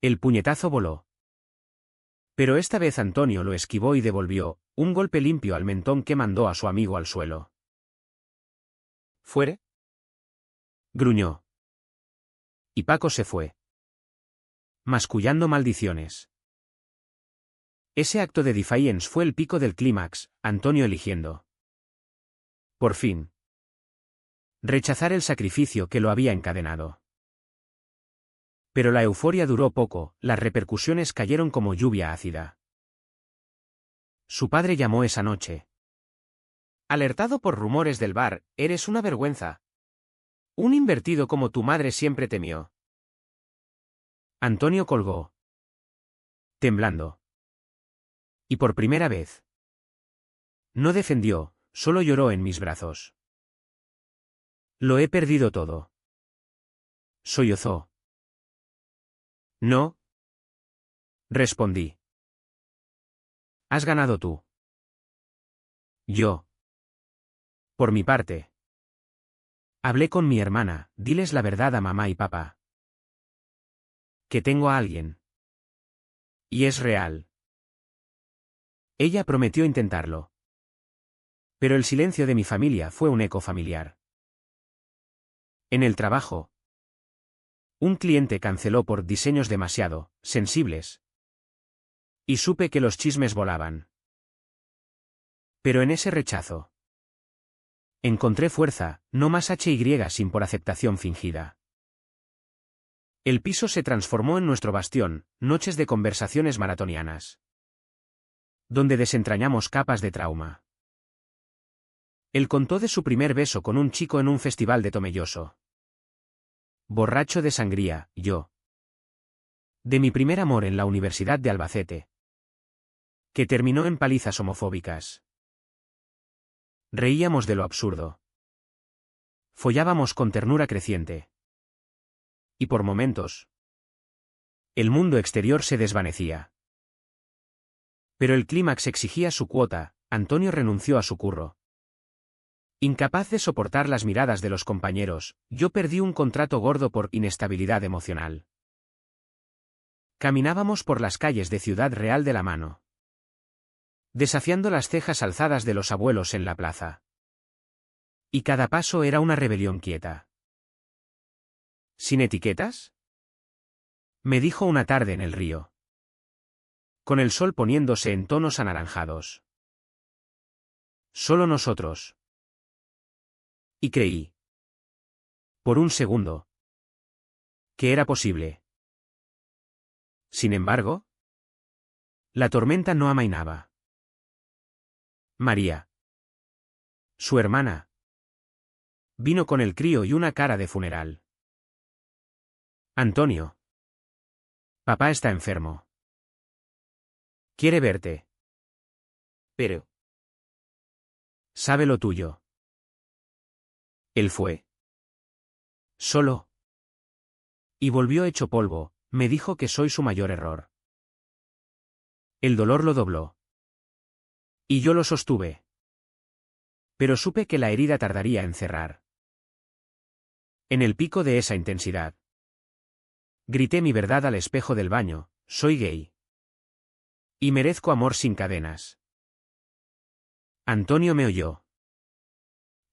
El puñetazo voló. Pero esta vez Antonio lo esquivó y devolvió un golpe limpio al mentón que mandó a su amigo al suelo. ¿Fuere? Gruñó. Y Paco se fue. Mascullando maldiciones. Ese acto de defiance fue el pico del clímax, Antonio eligiendo. Por fin. Rechazar el sacrificio que lo había encadenado. Pero la euforia duró poco, las repercusiones cayeron como lluvia ácida. Su padre llamó esa noche. Alertado por rumores del bar, eres una vergüenza. Un invertido como tu madre siempre temió. Antonio colgó. Temblando. Y por primera vez. No defendió, solo lloró en mis brazos. Lo he perdido todo. Sollozó. No. Respondí. Has ganado tú. Yo. Por mi parte. Hablé con mi hermana, diles la verdad a mamá y papá. Que tengo a alguien. Y es real. Ella prometió intentarlo. Pero el silencio de mi familia fue un eco familiar. En el trabajo. Un cliente canceló por diseños demasiado sensibles. Y supe que los chismes volaban. Pero en ese rechazo. Encontré fuerza, no más HY sin por aceptación fingida. El piso se transformó en nuestro bastión, noches de conversaciones maratonianas. Donde desentrañamos capas de trauma. Él contó de su primer beso con un chico en un festival de Tomelloso. Borracho de sangría, yo. De mi primer amor en la Universidad de Albacete. Que terminó en palizas homofóbicas. Reíamos de lo absurdo. Follábamos con ternura creciente. Y por momentos, el mundo exterior se desvanecía. Pero el clímax exigía su cuota. Antonio renunció a su curro. Incapaz de soportar las miradas de los compañeros, yo perdí un contrato gordo por inestabilidad emocional. Caminábamos por las calles de Ciudad Real de la mano, desafiando las cejas alzadas de los abuelos en la plaza. Y cada paso era una rebelión quieta. ¿Sin etiquetas?, me dijo una tarde en el río, con el sol poniéndose en tonos anaranjados. Solo nosotros. Y creí, por un segundo, que era posible. Sin embargo, la tormenta no amainaba. María, su hermana, vino con el crío y una cara de funeral. Antonio, papá está enfermo. Quiere verte. Pero sabe lo tuyo. Él fue solo. Y volvió hecho polvo. Me dijo que soy su mayor error. El dolor lo dobló. Y yo lo sostuve. Pero supe que la herida tardaría en cerrar. En el pico de esa intensidad, grité mi verdad al espejo del baño: soy gay. Y merezco amor sin cadenas. Antonio me oyó.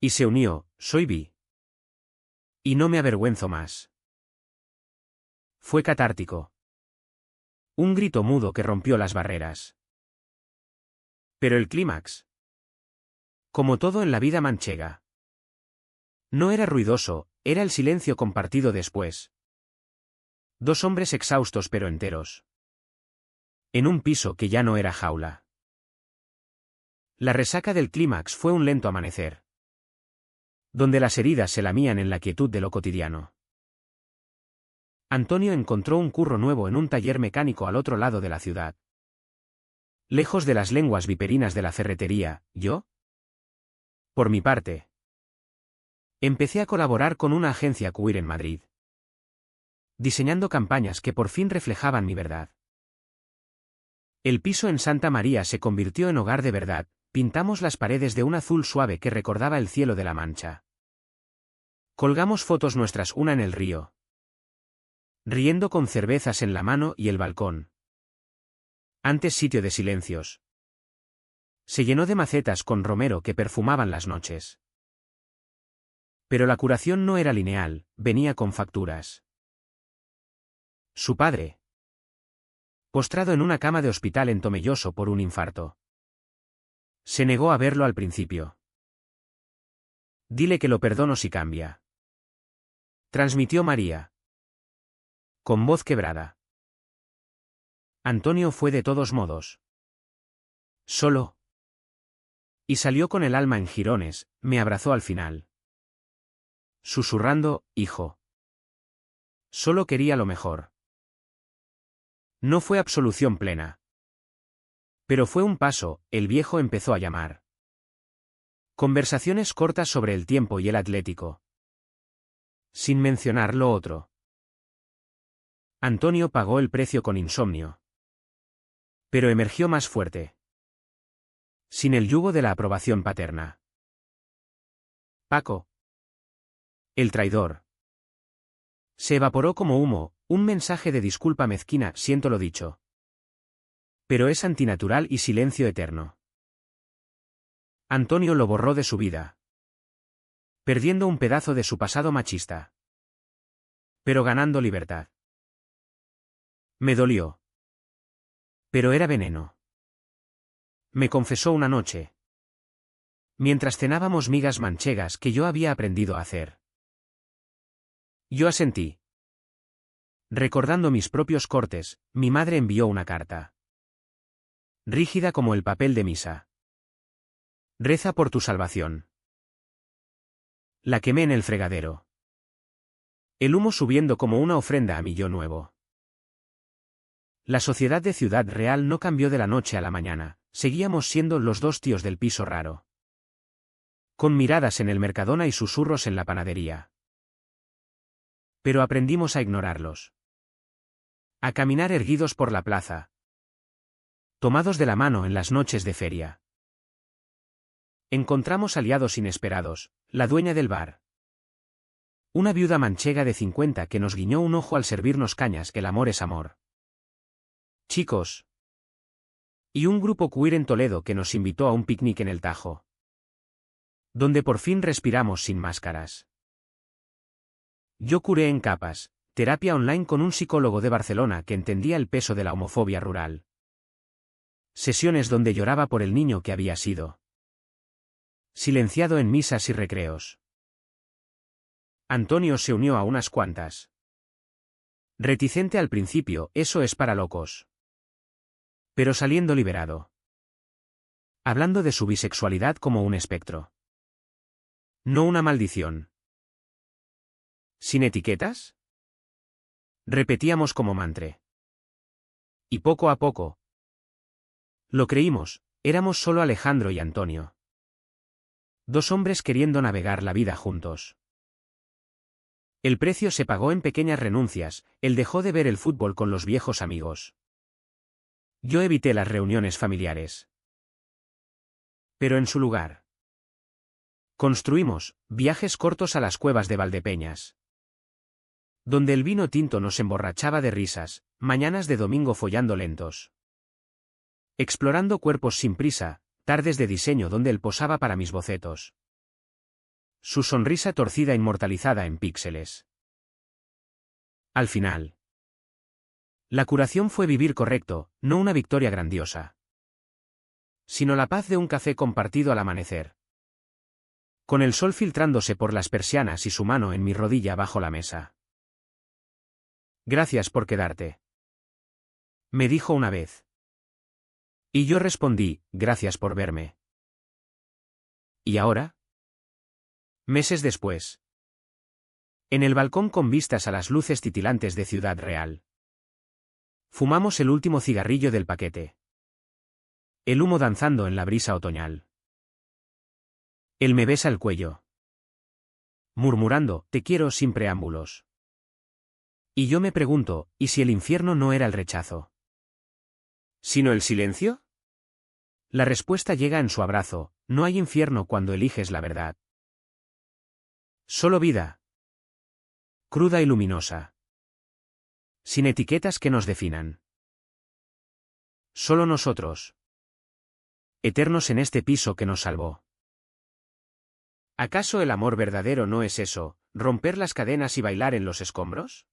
Y se unió: soy bi. Y no me avergüenzo más. Fue catártico. Un grito mudo que rompió las barreras. Pero el clímax, como todo en la vida manchega, no era ruidoso, era el silencio compartido después. Dos hombres exhaustos pero enteros. En un piso que ya no era jaula. La resaca del clímax fue un lento amanecer, donde las heridas se lamían en la quietud de lo cotidiano. Antonio encontró un curro nuevo en un taller mecánico al otro lado de la ciudad. Lejos de las lenguas viperinas de la ferretería, yo, por mi parte, empecé a colaborar con una agencia queer en Madrid, diseñando campañas que por fin reflejaban mi verdad. El piso en Santa María se convirtió en hogar de verdad. Pintamos las paredes de un azul suave que recordaba el cielo de la Mancha. Colgamos fotos nuestras una en el río, riendo con cervezas en la mano, y el balcón, antes sitio de silencios, se llenó de macetas con romero que perfumaban las noches. Pero la curación no era lineal, venía con facturas. Su padre, postrado en una cama de hospital en Tomelloso por un infarto, se negó a verlo al principio. Dile que lo perdono si cambia, transmitió María, con voz quebrada. Antonio fue de todos modos solo. Y salió con el alma en jirones. Me abrazó al final, susurrando: hijo. Solo quería lo mejor. No fue absolución plena, pero fue un paso. El viejo empezó a llamar. Conversaciones cortas sobre el tiempo y el Atlético, sin mencionar lo otro. Antonio pagó el precio con insomnio, pero emergió más fuerte, sin el yugo de la aprobación paterna. Paco, el traidor, se evaporó como humo, un mensaje de disculpa mezquina: siento lo dicho. Pero es antinatural y silencio eterno. Antonio lo borró de su vida, perdiendo un pedazo de su pasado machista, pero ganando libertad. Me dolió, pero era veneno. Me confesó una noche, mientras cenábamos, migas manchegas que yo había aprendido a hacer. Yo asentí. Recordando mis propios cortes, mi madre envió una carta, rígida como el papel de misa. Reza por tu salvación. La quemé en el fregadero. El humo subiendo como una ofrenda a mi yo nuevo. La sociedad de Ciudad Real no cambió de la noche a la mañana, seguíamos siendo los dos tíos del piso raro. Con miradas en el Mercadona y susurros en la panadería. Pero aprendimos a ignorarlos. A caminar erguidos por la plaza. Tomados de la mano en las noches de feria. Encontramos aliados inesperados, la dueña del bar. Una viuda manchega de 50 que nos guiñó un ojo al servirnos cañas, que el amor es amor. Chicos. Y un grupo queer en Toledo que nos invitó a un picnic en el Tajo. Donde por fin respiramos sin máscaras. Yo curé en capas, terapia online con un psicólogo de Barcelona que entendía el peso de la homofobia rural. Sesiones donde lloraba por el niño que había sido. Silenciado en misas y recreos. Antonio se unió a unas cuantas. Reticente al principio, eso es para locos. Pero saliendo liberado. Hablando de su bisexualidad como un espectro. No una maldición. ¿Sin etiquetas? Repetíamos como mantra. Y poco a poco. Lo creímos, éramos solo Alejandro y Antonio. Dos hombres queriendo navegar la vida juntos. El precio se pagó en pequeñas renuncias, él dejó de ver el fútbol con los viejos amigos. Yo evité las reuniones familiares. Pero en su lugar. Construimos viajes cortos a las cuevas de Valdepeñas. Donde el vino tinto nos emborrachaba de risas, mañanas de domingo follando lentos. Explorando cuerpos sin prisa, tardes de diseño donde él posaba para mis bocetos. Su sonrisa torcida inmortalizada en píxeles. Al final. La curación fue vivir correcto, no una victoria grandiosa. Sino la paz de un café compartido al amanecer. Con el sol filtrándose por las persianas y su mano en mi rodilla bajo la mesa. Gracias por quedarte. Me dijo una vez. Y yo respondí, gracias por verme. ¿Y ahora? Meses después. En el balcón con vistas a las luces titilantes de Ciudad Real. Fumamos el último cigarrillo del paquete. El humo danzando en la brisa otoñal. Él me besa el cuello. Murmurando, te quiero sin preámbulos. Y yo me pregunto, ¿y si el infierno no era el rechazo? ¿Sino el silencio? La respuesta llega en su abrazo, no hay infierno cuando eliges la verdad. Solo vida. Cruda y luminosa. Sin etiquetas que nos definan. Solo nosotros. Eternos en este piso que nos salvó. ¿Acaso el amor verdadero no es eso, romper las cadenas y bailar en los escombros?